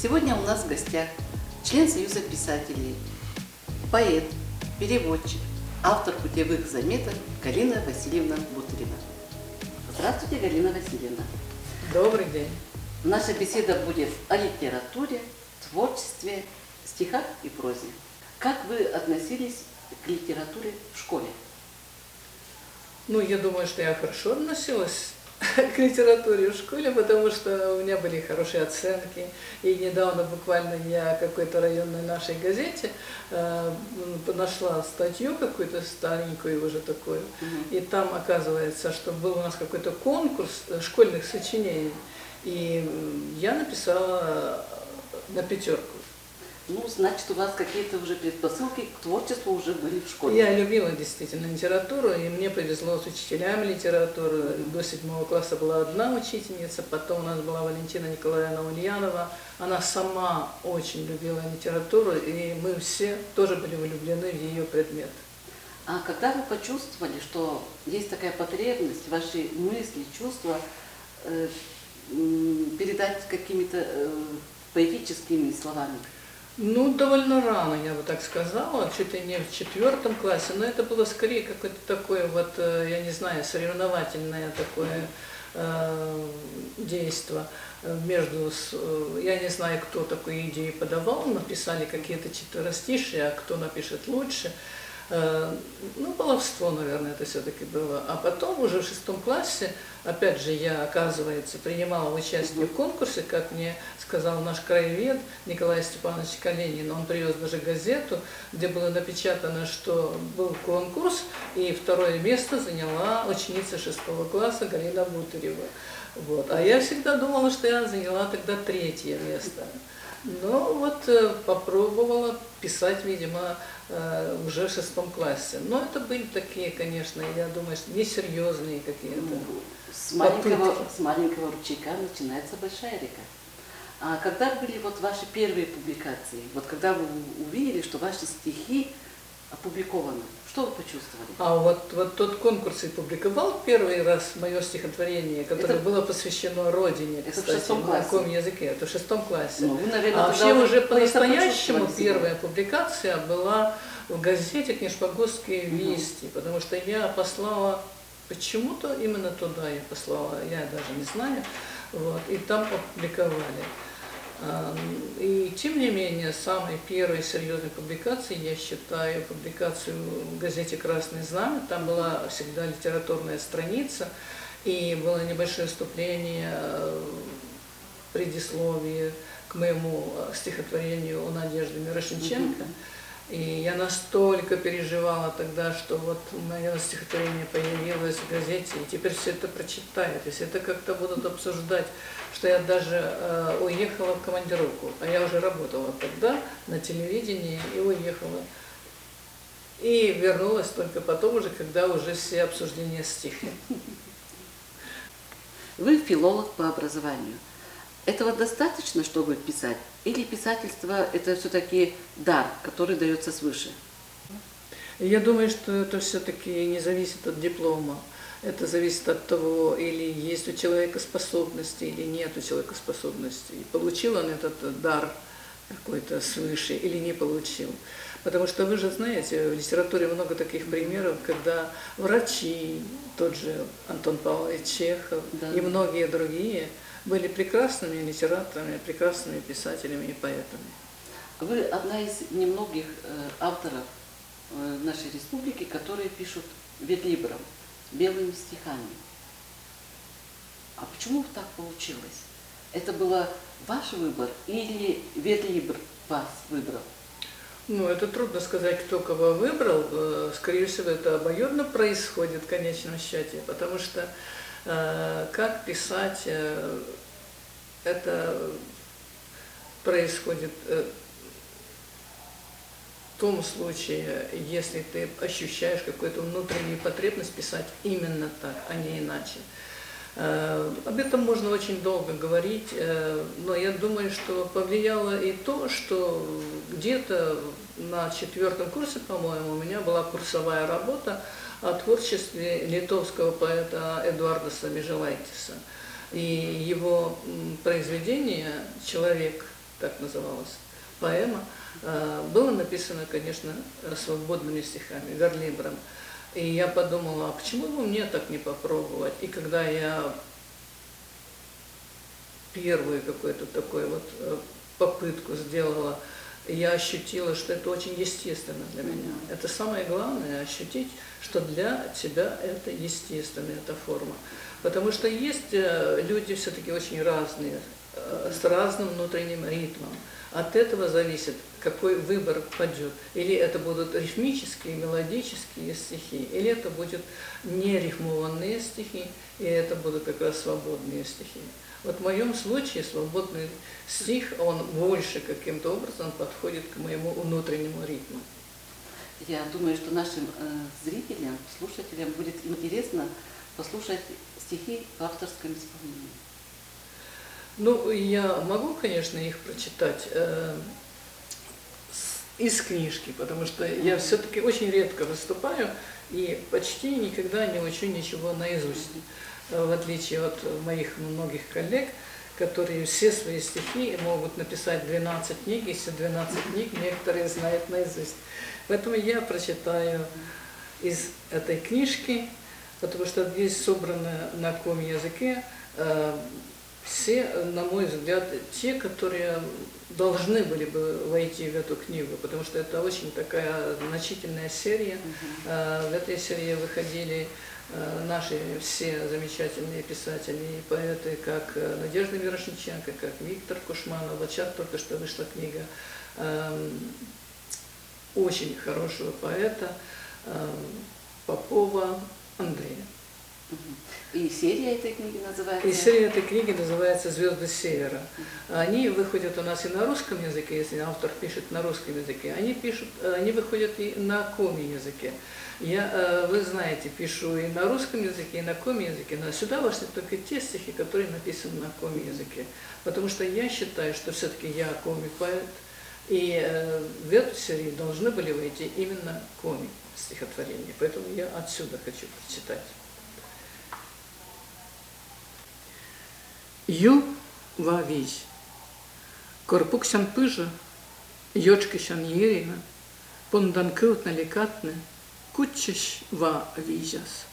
Сегодня у нас в гостях член Союза писателей, поэт, переводчик, автор путевых заметок Галина Васильевна Бутырева. Здравствуйте, Галина Васильевна. Добрый день. Наша беседа будет о литературе, творчестве, стихах и прозе. Как вы относились к литературе в школе? Ну, я думаю, что я хорошо относилась к литературе в школе, потому что у меня были хорошие оценки. И недавно буквально я в какой-то районной нашей газете нашла статью какую-то старенькую уже такую. И там оказывается, что был у нас какой-то конкурс школьных сочинений. И я написала на 5. Ну, значит, у вас какие-то уже предпосылки к творчеству уже были в школе. Я любила действительно литературу, и мне повезло с учителями литературы. До 7 класса была одна учительница, потом у нас была Валентина Николаевна Ульянова. Она сама очень любила литературу, и мы все тоже были влюблены в ее предмет. А когда вы почувствовали, что есть такая потребность, ваши мысли, чувства передать какими-то поэтическими словами? Ну, довольно рано, я бы так сказала, чуть ли не в 4 классе, но это было скорее какое-то такое вот, я не знаю, соревновательное такое действие между, я не знаю, кто такую идею подавал, написали какие-то четверостишие, а кто напишет лучше. Ну, баловство, наверное, это все-таки было. А потом уже в 6 классе, опять же, я, оказывается, принимала участие в конкурсе, как мне сказал наш краевед Николай Степанович Калинин. Он привез даже газету, где было напечатано, что был конкурс, и 2 место заняла ученица 6 класса Галина Бутырева. Вот. А я всегда думала, что я заняла тогда 3 место. Но вот попробовала писать, видимо, уже в 6 классе. Но это были такие, конечно, я думаю, несерьезные какие-то. С маленького ручейка начинается большая река. А когда были вот ваши первые публикации? Вот когда вы увидели, что ваши стихи опубликованы, что вы почувствовали? А вот тот конкурс и публиковал первый раз мое стихотворение, которое было посвящено Родине, кстати, на каком языке? Это в 6 классе. Ну, вы, наверное, а вообще уже по-настоящему первая публикация была в газете «Книжпогосские вести», потому что я послала, почему-то именно туда я послала, я даже не знаю, вот, и там опубликовали. И тем не менее, самой первой серьезной публикацией я считаю публикацию в газете «Красное знамя». Там была всегда литературная страница, и было небольшое вступление, предисловие к моему стихотворению о Надежде Мирошниченко. И я настолько переживала тогда, что вот мое стихотворение появилось в газете, и теперь все это прочитают, если это как-то будут обсуждать, что я даже уехала в командировку, а я уже работала тогда на телевидении и уехала. И вернулась только потом уже, когда уже все обсуждения стихли. Вы филолог по образованию. Этого достаточно, чтобы писать? Или писательство – это все-таки дар, который дается свыше? Я думаю, что это все-таки не зависит от диплома. Это зависит от того, или есть у человека способности, или нет у человека способностей. Получил он этот дар какой-то свыше или не получил. Потому что вы же знаете, в литературе много таких примеров, когда врачи, тот же Антон Павлович Чехов и многие другие были прекрасными литераторами, прекрасными писателями и поэтами. Вы одна из немногих авторов нашей республики, которые пишут верлибром, белыми стихами. А почему так получилось? Это был ваш выбор или верлибр вас выбрал? Ну, это трудно сказать, кто кого выбрал. Скорее всего, это обоюдно происходит в конечном счете, потому что как писать, это происходит в том случае, если ты ощущаешь какую-то внутреннюю потребность писать именно так, а не иначе. Об этом можно очень долго говорить, но я думаю, что повлияло и то, что где-то на 4 курсе, по-моему, у меня была курсовая работа о творчестве литовского поэта Эдуардаса Межелайтиса. И его произведение «Человек» так называлась поэма, было написано, конечно, свободными стихами, верлибром. И я подумала, а почему бы мне так не попробовать? И когда я первую какую-то такую вот попытку сделала, я ощутила, что это очень естественно для меня. Это самое главное, ощутить, что для тебя это естественно, эта форма. Потому что есть люди все-таки очень разные, с разным внутренним ритмом. От этого зависит, какой выбор пойдет. Или это будут ритмические, мелодические стихи, или это будут нерифмованные стихи, и это будут как раз свободные стихи. Вот в моем случае свободный стих, он больше каким-то образом подходит к моему внутреннему ритму. Я думаю, что нашим зрителям, слушателям будет интересно послушать стихи в авторском исполнении. Ну, я могу, конечно, их прочитать из книжки, потому что я все-таки очень редко выступаю и почти никогда не учу ничего наизусть, в отличие от моих многих коллег, которые все свои стихи могут написать 12 книг, и все 12 книг некоторые знают наизусть. Поэтому я прочитаю из этой книжки, потому что здесь собраны на коми-языке все, на мой взгляд, те, которые должны были бы войти в эту книгу, потому что это очень такая значительная серия. В этой серии выходили наши все замечательные писатели и поэты, как Надежда Мирошниченко, как Виктор Кушманов. Вот сейчас только что вышла книга очень хорошего поэта Попова Андрея. И серия этой книги называется? И серия этой книги называется «Звезды Севера». Они выходят у нас и на русском языке, если автор пишет на русском языке. Они выходят и на коми-языке. Я, вы знаете, пишу и на русском языке, и на коми-языке, но сюда вошли только те стихи, которые написаны на коми-языке. Потому что я считаю, что все-таки я коми-поэт, и в эту серию должны были войти именно коми-стихотворения. Поэтому я отсюда хочу прочитать. Ю ва візь, корпуксян пижа, йочкищан єріна, понданкилт налікатне, кутчищ ва візяс.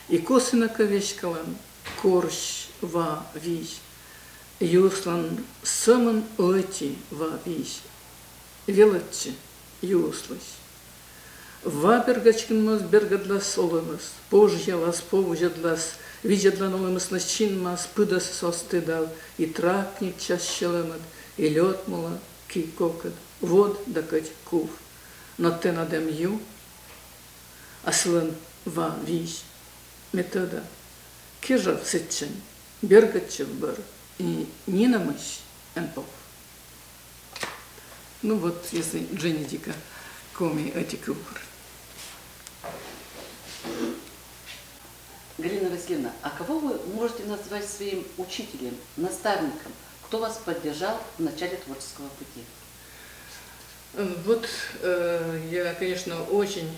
І косина кавеськалан, корщ ва візь, юслан саман леті ва візь, велетче юслась. Вабергачкин мас бергадлас олымас, пожьялас повжадлас, видядланолымас начинмас, пыдас состыдал, и тракник чащелымат, и лед мула кикокат, вод дакать кув. Но ты надем ю, аслын ва вись, метода, кижав сытчен, бергачев бар, и нинамыш энпов. Ну вот, если Дженни Дика коми этикубр. Галина Васильевна, а кого вы можете назвать своим учителем, наставником? Кто вас поддержал в начале творческого пути? Вот я, конечно, очень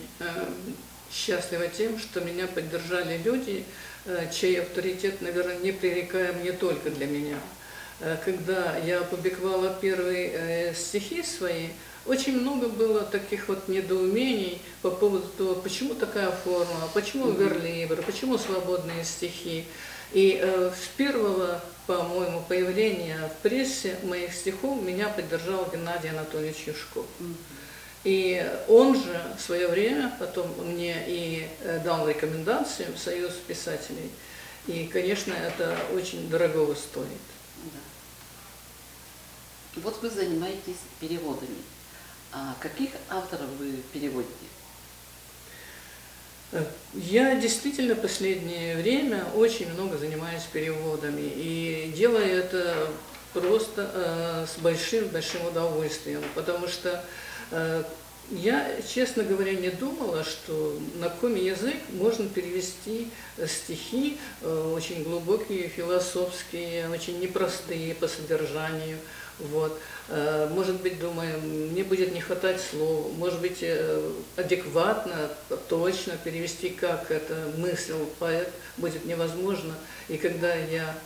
счастлива тем, что меня поддержали люди, чей авторитет, наверное, непререкаем не только для меня. Когда я опубликовала первые стихи свои, очень много было таких вот недоумений по поводу того, почему такая форма, почему верлибр, почему свободные стихи. И с первого, по-моему, появления в прессе моих стихов меня поддержал Геннадий Анатольевич Юшков. И он же в свое время потом мне и дал рекомендацию в Союз писателей. И, конечно, это очень дорогого стоит. Да. Вот вы занимаетесь переводами. А каких авторов вы переводите? Я действительно в последнее время очень много занимаюсь переводами. И делаю это просто с большим-большим удовольствием. Потому что я, честно говоря, не думала, что на коми-язык можно перевести стихи очень глубокие, философские, очень непростые по содержанию. Вот. Может быть, думаю, мне будет не хватать слов, может быть, адекватно, точно перевести, как это мыслил поэт, будет невозможно. И когда я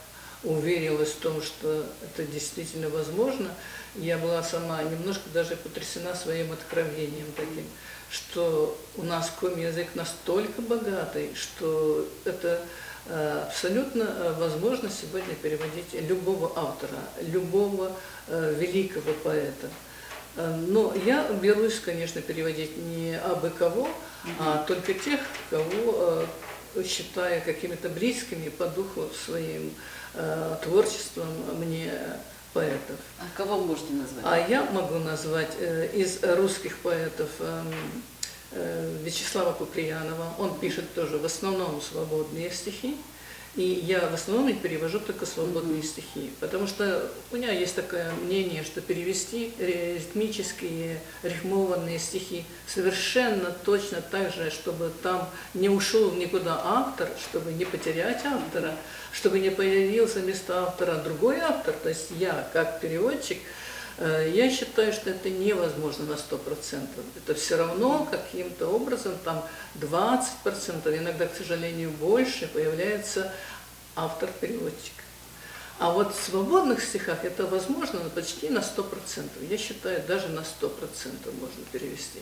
уверилась в том, что это действительно возможно, я была сама немножко даже потрясена своим откровением таким, что у нас коми-язык настолько богатый, что это абсолютно возможно сегодня переводить любого автора, любого великого поэта. Но я берусь, конечно, переводить не абы кого, а только тех, кого считаю какими-то близкими по духу своим творчеством мне поэтов. А кого можете назвать? А я могу назвать из русских поэтов Вячеслава Куприянова. Он пишет тоже в основном свободные стихи. И я в основном не перевожу только свободные стихи, потому что у меня есть такое мнение, что перевести ритмические, рифмованные стихи совершенно точно так же, чтобы там не ушел никуда автор, чтобы не потерять автора, чтобы не появился вместо автора другой автор, то есть я как переводчик, я считаю, что это невозможно на 100%. Это все равно каким-то образом, там 20%, иногда, к сожалению, больше, появляется автор-переводчик. А вот в свободных стихах это возможно почти на 100%. Я считаю, даже на 100% можно перевести.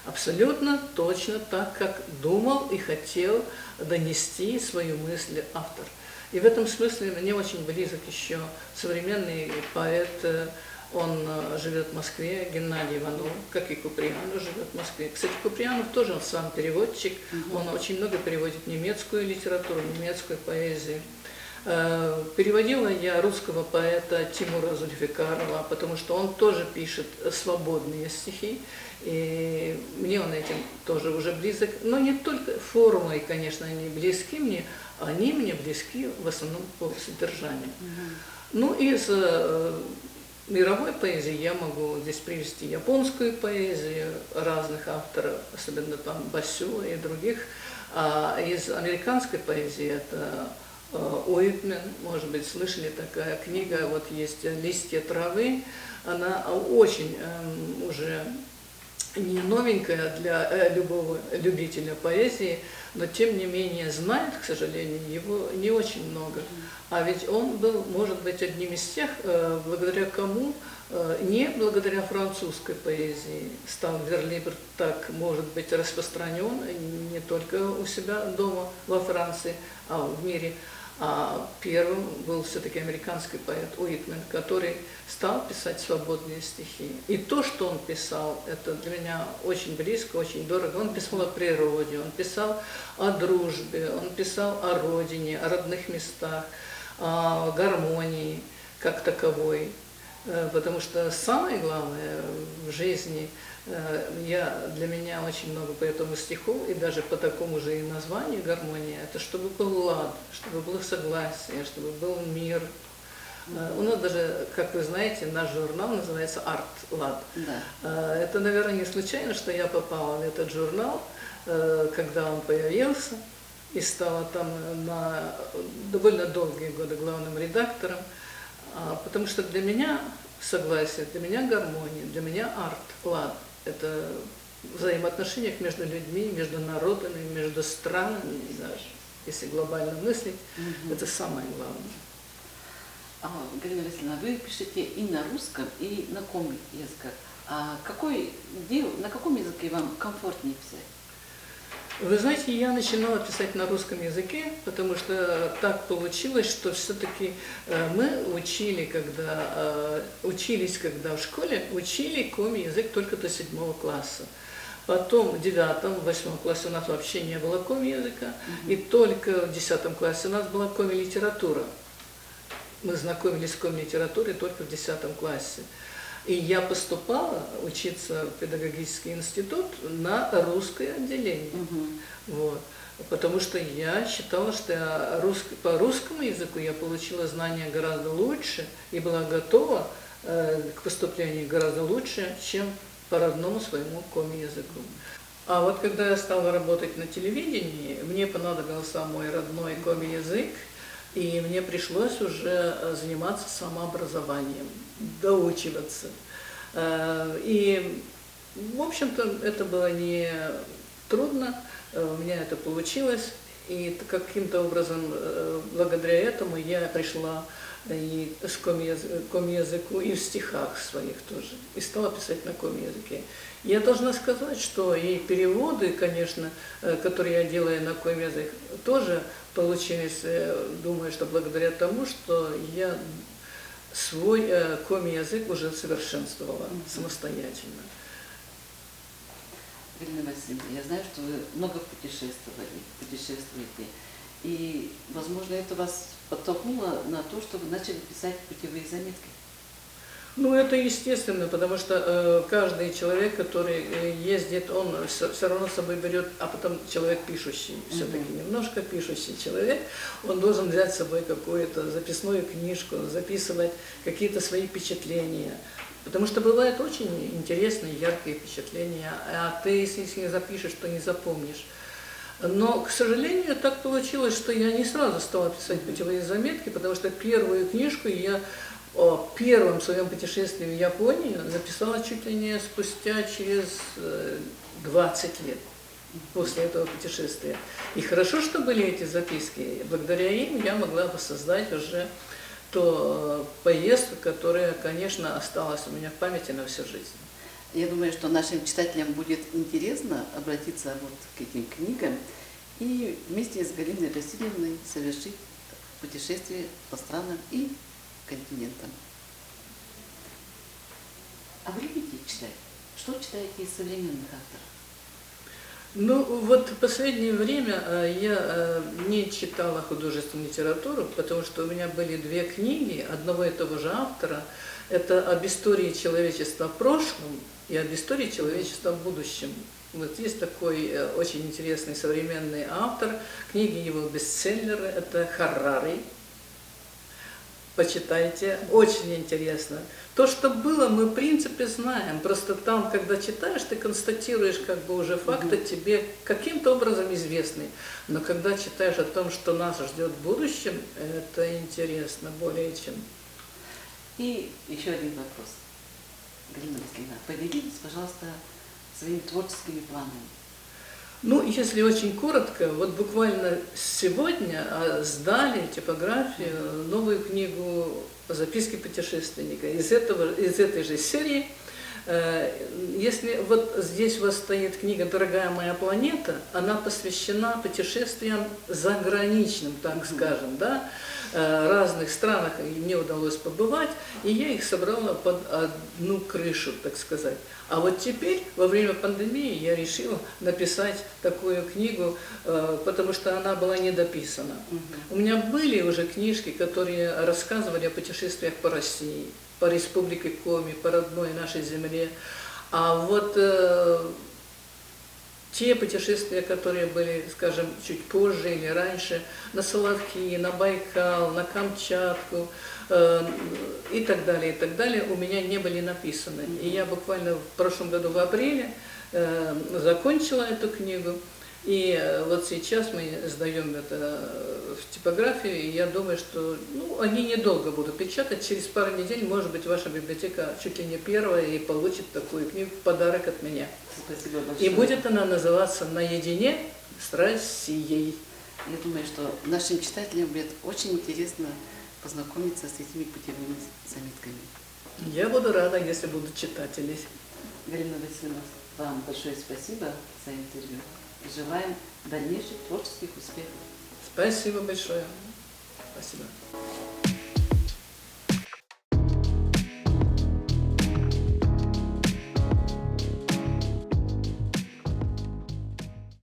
Абсолютно точно так, как думал и хотел донести свою мысль автор. И в этом смысле мне очень близок еще современный поэт. Он живет в Москве, Геннадий Иванов, как и Куприянов живет в Москве. Кстати, Куприянов тоже он сам переводчик, он очень много переводит немецкую литературу, немецкую поэзию. Переводила я русского поэта Тимура Зульфикарова, потому что он тоже пишет свободные стихи, и мне он этим тоже уже близок. Но не только формой, конечно, они близки мне, они мне близки в основном по содержанию. Ну, из мировой поэзии я могу здесь привести японскую поэзию разных авторов, особенно там Басю и других. А из американской поэзии это Уитмен, может быть, слышали, такая книга, вот есть «Листья травы», она очень уже не новенькая для любого любителя поэзии, но тем не менее знает, к сожалению, его не очень много. А ведь он был, может быть, одним из тех, благодаря кому, не благодаря французской поэзии, стал верлибр так, может быть, распространен не только у себя дома во Франции, а в мире. А первым был все-таки американский поэт Уитмен, который стал писать свободные стихи. И то, что он писал, это для меня очень близко, очень дорого. Он писал о природе, он писал о дружбе, он писал о родине, о родных местах, о гармонии как таковой. Потому что самое главное в жизни, для меня очень много по этому стиху, и даже по такому же и названию «Гармония», это чтобы был лад, чтобы было согласие, чтобы был мир. У нас даже, как вы знаете, наш журнал называется «Арт-Лад». Да. Это, наверное, не случайно, что я попала в этот журнал, когда он появился, и стала там на довольно долгие годы главным редактором. Потому что для меня согласие, для меня гармония, для меня арт-лад – это взаимоотношения между людьми, между народами, между странами, даже, если глобально мыслить, это самое главное. Галина Васильевна, вы пишете и на русском, и на коми-языках. На каком языке вам комфортнее писать? Вы знаете, я начинала писать на русском языке, потому что так получилось, что все-таки мы учились, когда в школе, учили коми-язык только до 7 класса. Потом в 9-8 классе у нас вообще не было коми-языка, и только в 10 классе у нас была коми-литература. Мы знакомились с коми-литературой только в 10 классе. И я поступала учиться в педагогический институт на русское отделение. Вот. Потому что я считала, что по русскому языку я получила знания гораздо лучше и была готова к поступлению гораздо лучше, чем по родному своему коми-языку. А вот когда я стала работать на телевидении, мне понадобился мой родной коми-язык, и мне пришлось уже заниматься самообразованием, доучиваться. И, в общем-то, это было не трудно, у меня это получилось. И каким-то образом, благодаря этому, я пришла и к коми-языку, и в стихах своих тоже, и стала писать на коми-языке. Я должна сказать, что и переводы, конечно, которые я делаю на коми-язык, тоже получились, думаю, что благодаря тому, что я свой коми-язык уже совершенствовала самостоятельно. Галина Васильевна, я знаю, что вы много путешествуете, и, возможно, это вас подтолкнуло на то, что вы начали писать путевые заметки. Ну, это естественно, потому что каждый человек, который ездит, он все равно с собой берет, а потом человек пишущий, все-таки немножко пишущий человек, он должен взять с собой какую-то записную книжку, записывать какие-то свои впечатления. Потому что бывают очень интересные, яркие впечатления, а ты, если их не запишешь, то не запомнишь. Но, к сожалению, так получилось, что я не сразу стала писать путевые заметки, потому что первую книжку я о первом своем путешествии в Японию написала чуть ли не спустя через 20 лет после этого путешествия. И хорошо, что были эти записки. Благодаря им я могла воссоздать уже ту поездку, которая, конечно, осталась у меня в памяти на всю жизнь. Я думаю, что нашим читателям будет интересно обратиться вот к этим книгам и вместе с Галиной Васильевной совершить путешествие по странам и континентам. А вы любите читать? Что читаете из современных авторов? Ну, вот в последнее время я не читала художественную литературу, потому что у меня были две книги одного и того же автора. Это об истории человечества в прошлом и об истории человечества в будущем. Вот есть такой очень интересный современный автор, книги его бестселлеры, это Харари. Почитайте, очень интересно. То, что было, мы в принципе знаем. Просто там, когда читаешь, ты констатируешь как бы уже факты тебе каким-то образом известны. Но когда читаешь о том, что нас ждет в будущем, это интересно более чем. И еще один вопрос. Галина Васильевна, поделитесь, пожалуйста, своими творческими планами. Ну, если очень коротко, вот буквально сегодня сдали типографию новую книгу «Записки путешественника». Из этой же серии, если вот здесь у вас стоит книга «Дорогая моя планета», она посвящена путешествиям заграничным, так скажем, да, разных странах мне удалось побывать, и я их собрала под одну крышу, так сказать. А вот теперь, во время пандемии, я решила написать такую книгу, потому что она была недописана. У меня были уже книжки, которые рассказывали о путешествиях по России, по республике Коми, по родной нашей земле. А вот те путешествия, которые были, скажем, чуть позже или раньше, на Соловки, на Байкал, на Камчатку и так далее, у меня не были написаны. И я буквально в прошлом году в апреле закончила эту книгу. И вот сейчас мы сдаем это в типографию, и я думаю, что они недолго будут печатать. Через пару недель, может быть, ваша библиотека чуть ли не первая и получит такую книгу в подарок от меня. Спасибо большое. И будет она называться «Наедине с Россией». Я думаю, что нашим читателям будет очень интересно познакомиться с этими путевыми заметками. Я буду рада, если будут читатели. Галина Васильевна, вам большое спасибо за интервью. И желаем дальнейших творческих успехов. Спасибо большое. Спасибо.